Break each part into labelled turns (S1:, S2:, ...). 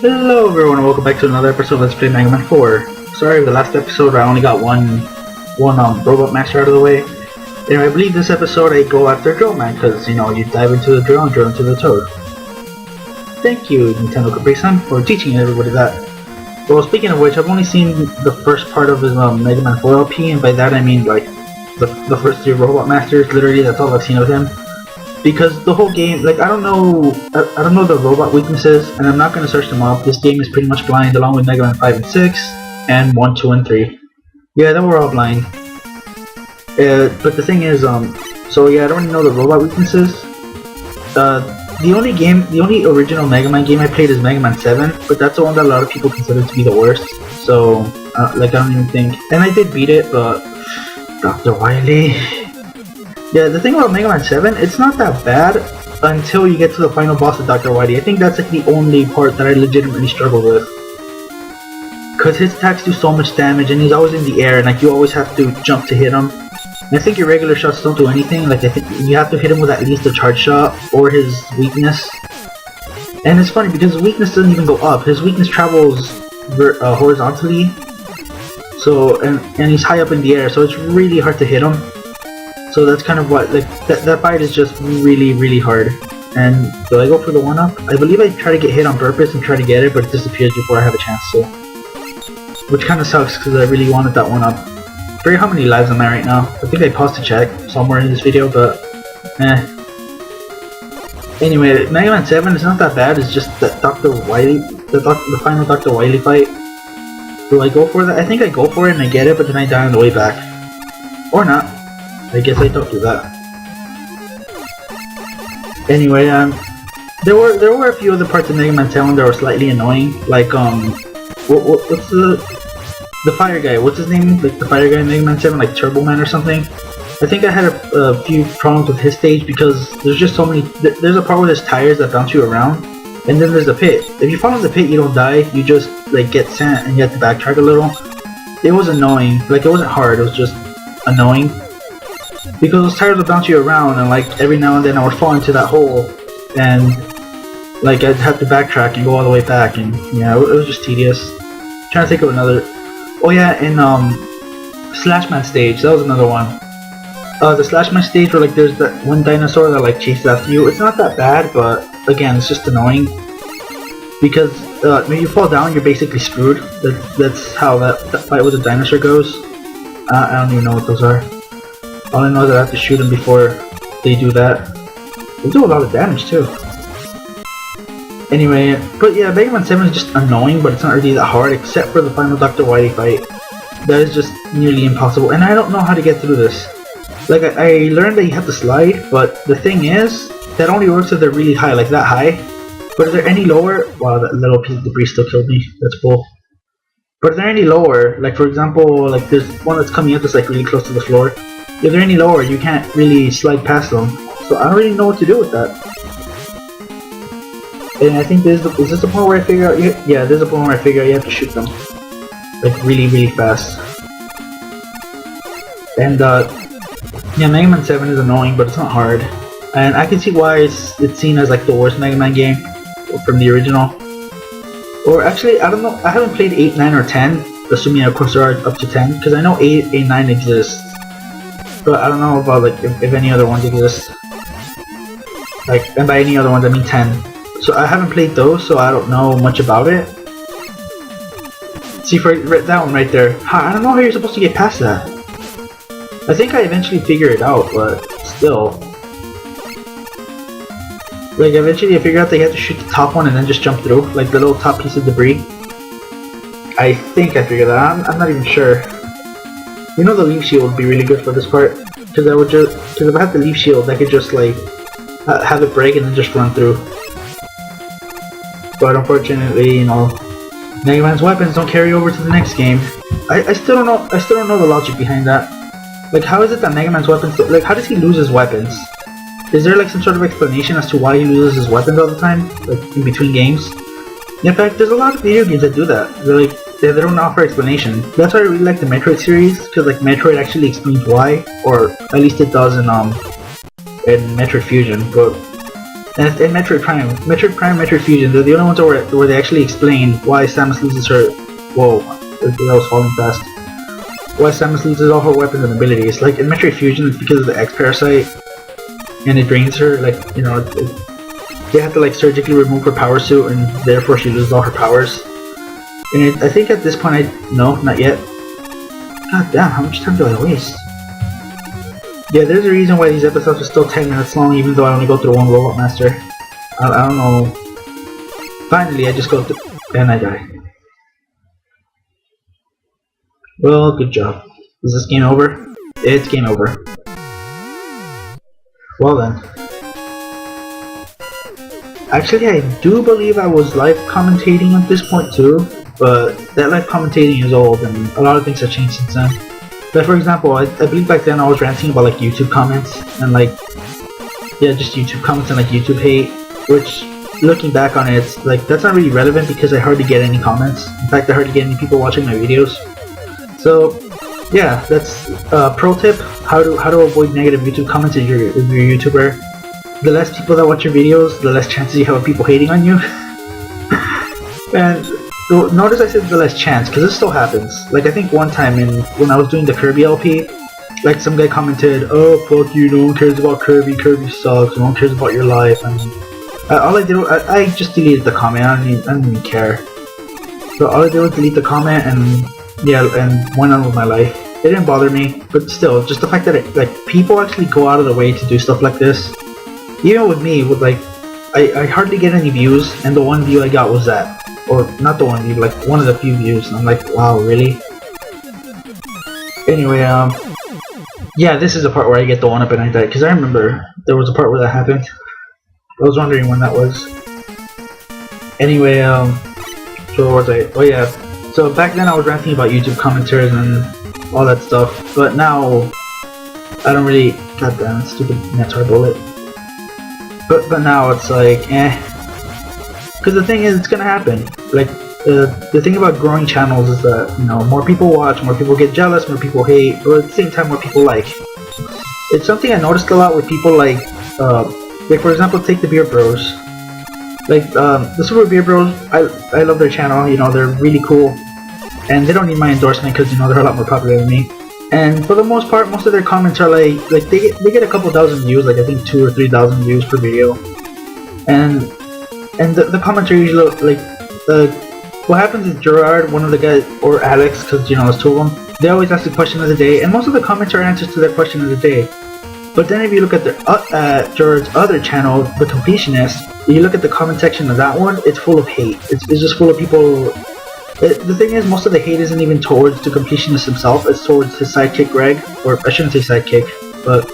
S1: Hello everyone and welcome back to another episode of Let's Play Megaman 4. Sorry, the last episode I only got one robot master out of the way. Anyway, I believe this episode I go after Drill Man because, you dive into the drill and drill into the toad. Thank you, Nintendo Capri-san, for teaching everybody that. Well, speaking of which, I've only seen the first part of his Mega Man 4 LP, and by that I mean like the first three robot masters. Literally, that's all I've seen of him. Because the whole game, like I don't know the robot weaknesses, and I'm not gonna search them up. This game is pretty much blind, along with Mega Man 5 and 6, and 1, 2, and 3. Yeah, they were all blind. But the thing is, so yeah, I don't really know the robot weaknesses. The only original Mega Man game I played is Mega Man 7, but that's the one that a lot of people consider to be the worst. So, like I don't even think, and I did beat it, but Dr. Wily. Yeah, the thing about Mega Man 7, it's not that bad until you get to the final boss of Dr. Wily. I think that's like the only part that I legitimately struggle with. Cause his attacks do so much damage, and he's always in the air, and like you always have to jump to hit him. And I think your regular shots don't do anything. Like I think you have to hit him with at least a charge shot or his weakness. And it's funny because his weakness doesn't even go up. His weakness travels horizontally. So and he's high up in the air, so it's really hard to hit him. So that's kind of what, like, that fight is just really hard. And do I go for the 1-up? I believe I try to get hit on purpose and try to get it, but it disappears before I have a chance to. Which kind of sucks because I really wanted that 1-up. I forget how many lives am I right now. I think I paused to check somewhere in this video, but Anyway, Mega Man 7 is not that bad, it's just that Dr. Wily, the final Dr. Wily fight. Do I go for that? I think I go for it and I get it, but then I die on the way back. Or not. I guess I don't do that. Anyway, there were a few other parts of Mega Man 7 that were slightly annoying. Like what's the fire guy? What's his name? Like the fire guy in Mega Man 7, like Turbo Man or something. I think I had a few problems with his stage because there's just so many. There's a part where there's tires that bounce you around, and then there's the pit. If you fall in the pit, you don't die. You just like get sent and you have to backtrack a little. It was annoying. Like it wasn't hard. It was just annoying. Because those tires would bounce you around, and like every now and then I would fall into that hole, and like I'd have to backtrack and go all the way back, and yeah, it was just tedious. I'm trying to think of another. Oh yeah, in Slash Man stage, that was another one. The Slash Man stage where like there's that one dinosaur that like chases after you. It's not that bad, but again, it's just annoying. Because when you fall down, you're basically screwed. That's how that fight with the dinosaur goes. I don't even know what those are. All I know is that I have to shoot them before they do that. They do a lot of damage too. Anyway, but yeah, Mega Man 7 is just annoying, but it's not really that hard except for the final Dr. Wily fight. That is just nearly impossible, and I don't know how to get through this. Like, I learned that you have to slide, but the thing is, that only works if they're really high, like that high. But is there any lower? Wow, that little piece of debris still killed me. That's bull. But is there any lower? Like, for example, like there's one that's coming up that's like really close to the floor. If they're any lower, you can't really slide past them. So I don't really know what to do with that. And I think is this the point where I figure out? Yeah, there's a point where I figure out you have to shoot them, like really fast. And yeah, Mega Man 7 is annoying, but it's not hard. And I can see why it's seen as like the worst Mega Man game from the original. Or actually, I don't know. I haven't played 8, 9, or 10, assuming of course there are up to 10, because I know 8 and 9 exist. But I don't know about like if any other ones exist. Like, and by any other ones I mean 10. So I haven't played those, so I don't know much about it. See, for that one right there, I don't know how you're supposed to get past that. I think I eventually figure it out, but still. Like eventually I figure out they have to shoot the top one and then just jump through, like the little top piece of debris. I think I figured that out. I'm not even sure. You know, the leaf shield would be really good for this part, because if I had the leaf shield, I could just like have it break and then just run through. But unfortunately, you know, Mega Man's weapons don't carry over to the next game. I still don't know the logic behind that. Like, how is it that Mega Man's weapons, like, how does he lose his weapons? Is there like some sort of explanation as to why he loses his weapons all the time, like in between games? In fact, there's a lot of video games that do that. They don't offer explanation. That's why I really like the Metroid series, because like Metroid actually explains why, or at least it does in Metroid Fusion. But And Metroid Prime, Metroid Fusion, they're the only ones where they actually explain why Samus loses her. Whoa, that was falling fast. Why Samus loses all her weapons and abilities. Like in Metroid Fusion, it's because of the X Parasite, and it drains her. Like they have to like surgically remove her power suit, and therefore she loses all her powers. And I think at this point, no, not yet. God damn, how much time do I waste? Yeah, there's a reason why these episodes are still 10 minutes long, even though I only go through one Robot Master. I don't know. Finally, I just go through, and I die. Well, good job. Is this game over? It's game over. Well then. Actually, I do believe I was live commentating at this point too, but that live commentating is old, and a lot of things have changed since then. Like for example, I believe back then I was ranting about like YouTube comments and like, yeah, just YouTube comments and like YouTube hate, which looking back on it, it's like that's not really relevant because I hardly get any comments. In fact, I hardly get any people watching my videos. So yeah, that's pro tip: how to avoid negative YouTube comments if you're a YouTuber. The less people that watch your videos, the less chances you have of people hating on you. And notice I said the less chance, because this still happens. Like I think one time when I was doing the Kirby LP, like some guy commented, "Oh fuck you, no one cares about Kirby, Kirby sucks, no one cares about your life." And all I did, I just deleted the comment. I didn't even care. So all I did was delete the comment and yeah, and went on with my life. It didn't bother me, but still, just the fact that like people actually go out of their way to do stuff like this. Even with me, with like, I hardly get any views, and the one view I got was that. Or not the one view, like one of the few views, and I'm like, wow, really? Anyway, yeah, this is the part where I get the 1-up and I die, because I remember there was a part where that happened. I was wondering when that was. Anyway, so where was I? Oh yeah, so back then I was ranting about YouTube commentaries and all that stuff, but now, I don't really, goddamn, stupid Metroid bullet. But now it's like, eh. Because the thing is, it's gonna happen. Like, the thing about growing channels is that, you know, more people watch, more people get jealous, more people hate, but at the same time, more people like. It's something I noticed a lot with people like for example, take the Beer Bros. Like, the Super Beer Bros, I love their channel, you know, they're really cool. And they don't need my endorsement because, you know, they're a lot more popular than me. And for the most part, most of their comments are like they get a couple thousand views, like I think 2,000 or 3,000 views per video. And the comments are usually like, what happens is Gerard, one of the guys, or Alex, because you know there's two of them, they always ask the question of the day, and most of the comments are answers to their question of the day. But then if you look at Gerard's other channel, The Completionist, you look at the comment section of that one, it's full of hate. It's just full of people. The thing is, most of the hate isn't even towards the Completionist himself, it's towards his sidekick Greg, or I shouldn't say sidekick, but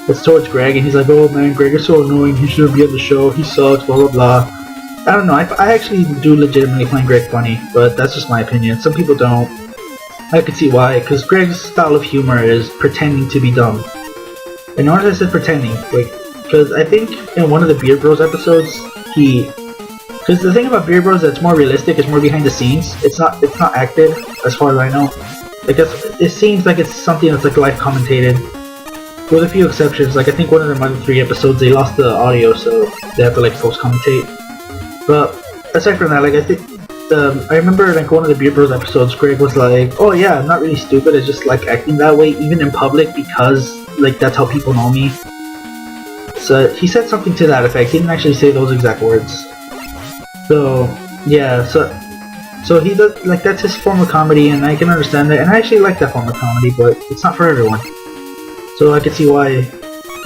S1: it's towards Greg, and he's like, "Oh man, Greg is so annoying, he shouldn't be on the show, he sucks, blah blah blah." I don't know, I actually do legitimately find Greg funny, but that's just my opinion. Some people don't. I could see why, because Greg's style of humor is pretending to be dumb. And notice I said pretending, like, because I think in one of the Beer Bros episodes, because the thing about Beer Bros that's more realistic, it's more behind the scenes. It's not acted, as far as I know. Like it seems like it's something that's like live commentated, with a few exceptions. Like I think one of the other 3 episodes they lost the audio, so they have to like post commentate. But aside from that, like I think I remember like one of the Beer Bros episodes, Greg was like, "Oh yeah, I'm not really stupid. I just like acting that way, even in public, because like that's how people know me." So he said something to that effect. He didn't actually say those exact words. So yeah, so he does, like, that's his form of comedy, and I can understand that, and I actually like that form of comedy, but it's not for everyone. So I can see why.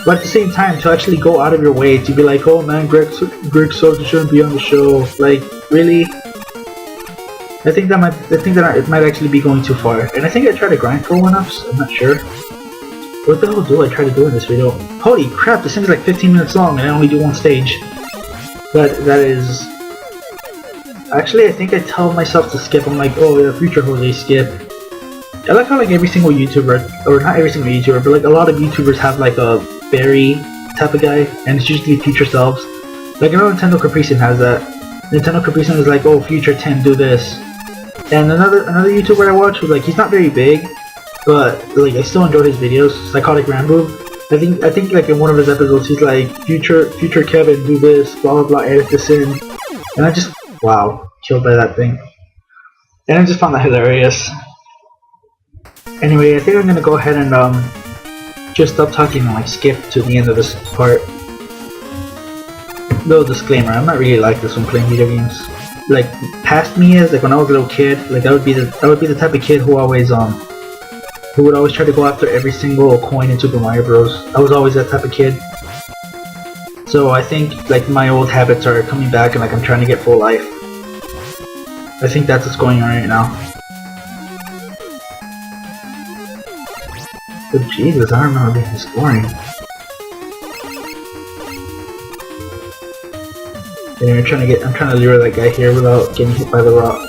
S1: But at the same time, to actually go out of your way to be like, "Oh man, Greg sucks, he shouldn't be on the show," like, really? I think that it might actually be going too far. And I think I tried to grind for 1-ups, I'm not sure. What the hell do I try to do in this video? Holy crap, this thing's like 15 minutes long and I only do one stage. That is... Actually, I think I tell myself to skip. I'm like, "Oh yeah, future Jose, skip." I like how like every single YouTuber, or not every single YouTuber, but like a lot of YouTubers have like a Barry type of guy, and it's usually future selves. Like I know Nintendo Capricin has that. Nintendo Capricin is like, "Oh, future Tim, do this." And another YouTuber I watch was like, he's not very big, but like I still enjoy his videos. Psychotic Rambo. I think like in one of his episodes he's like, future Kevin, do this, blah blah blah, edit this in, and I just, wow, killed by that thing, and I just found that hilarious. Anyway, I think I'm gonna go ahead and just stop talking and like skip to the end of this part. Little disclaimer: I'm not really like this when playing video games. Like past me is like when I was a little kid, like I would be the type of kid who would always try to go after every single coin in Super Mario Bros. I was always that type of kid. So I think like my old habits are coming back and like I'm trying to get full life. I think that's what's going on right now. But Jesus, I don't remember being this boring. Anyway, I'm trying to lure that guy here without getting hit by the rock.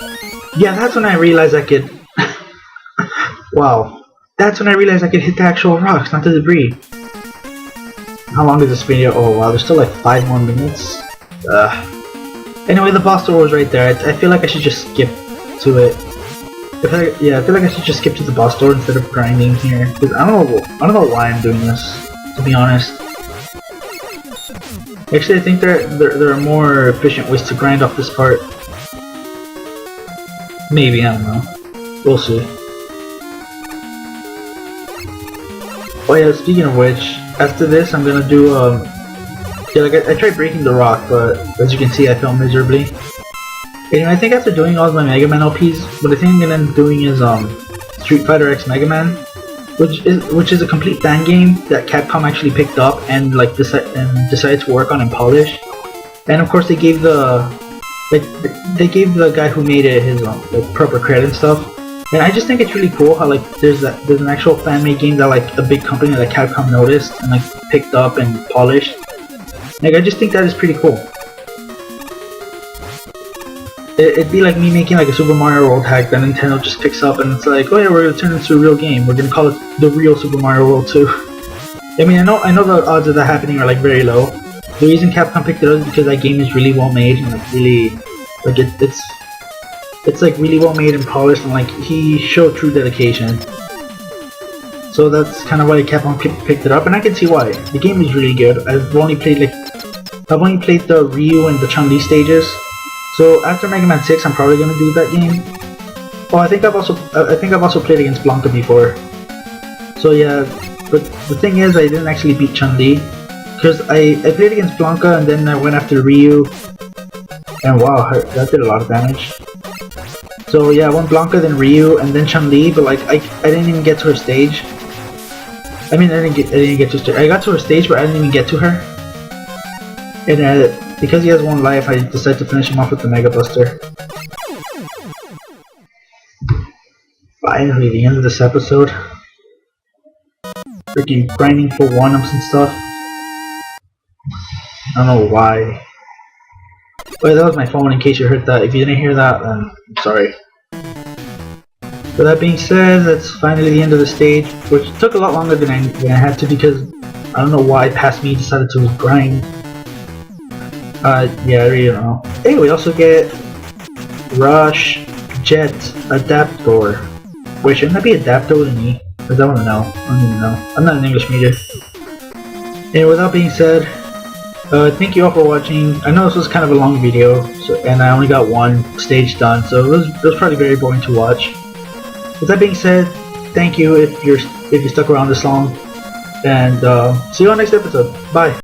S1: Yeah, that's when I realized I could. Wow. That's when I realized I could hit the actual rocks, not the debris. How long is this video? Oh wow, there's still like 5 more minutes. Anyway, the boss door was right there. I feel like I should just skip to it. I feel like I should just skip to the boss door instead of grinding here. Because I don't know why I'm doing this, to be honest. Actually, I think there are more efficient ways to grind off this part. Maybe, I don't know. We'll see. Oh yeah, speaking of which, after this I'm gonna do yeah, like I tried breaking the rock, but as you can see I failed miserably. Anyway, I think after doing all of my Megaman LPs, what I think I'm gonna end up doing is Street Fighter X Megaman, which is a complete fan game that Capcom actually picked up and like decided to work on and polish. And of course they gave the guy who made it his like proper credit and stuff. And I just think it's really cool how like there's an actual fan-made game that like a big company like Capcom noticed and like picked up and polished. Like I just think that is pretty cool. It'd be like me making like a Super Mario World hack that Nintendo just picks up and it's like, oh yeah, we're gonna turn it into a real game. We're gonna call it the real Super Mario World 2. I mean, I know the odds of that happening are like very low. The reason Capcom picked it up is because that game is really well made and like really like it's like really well made and polished, and like he showed true dedication. So that's kind of why Capcom picked it up, and I can see why. The game is really good. I've only played the Ryu and the Chun-Li stages. So after Mega Man 6, I'm probably gonna do that game. Oh, I think I've also played against Blanca before. So yeah, but the thing is, I didn't actually beat Chun-Li because I played against Blanca and then I went after Ryu, and wow, that did a lot of damage. So yeah, I won Blanca, then Ryu, and then Chun-Li, but like I didn't even get to her stage. I mean, I didn't get to her. I got to her stage, but I didn't even get to her. And because he has 1 life, I decided to finish him off with the Mega Buster. Finally, the end of this episode. Freaking grinding for 1-ups and stuff. I don't know why. But that was my phone in case you heard that. If you didn't hear that, then I'm sorry. But that being said, that's finally the end of the stage, which took a lot longer than I had to because I don't know why past me decided to grind. Yeah, I really don't know. Anyway, we also get Rush, Jet, Adaptor. Wait, shouldn't that be Adaptor with an E? Because I want to know. I don't even know. I'm not an English major. Anyway, with that being said, thank you all for watching. I know this was kind of a long video, and I only got 1 stage done, so it was probably very boring to watch. With that being said, thank you if you stuck around this long, and see you on the next episode. Bye.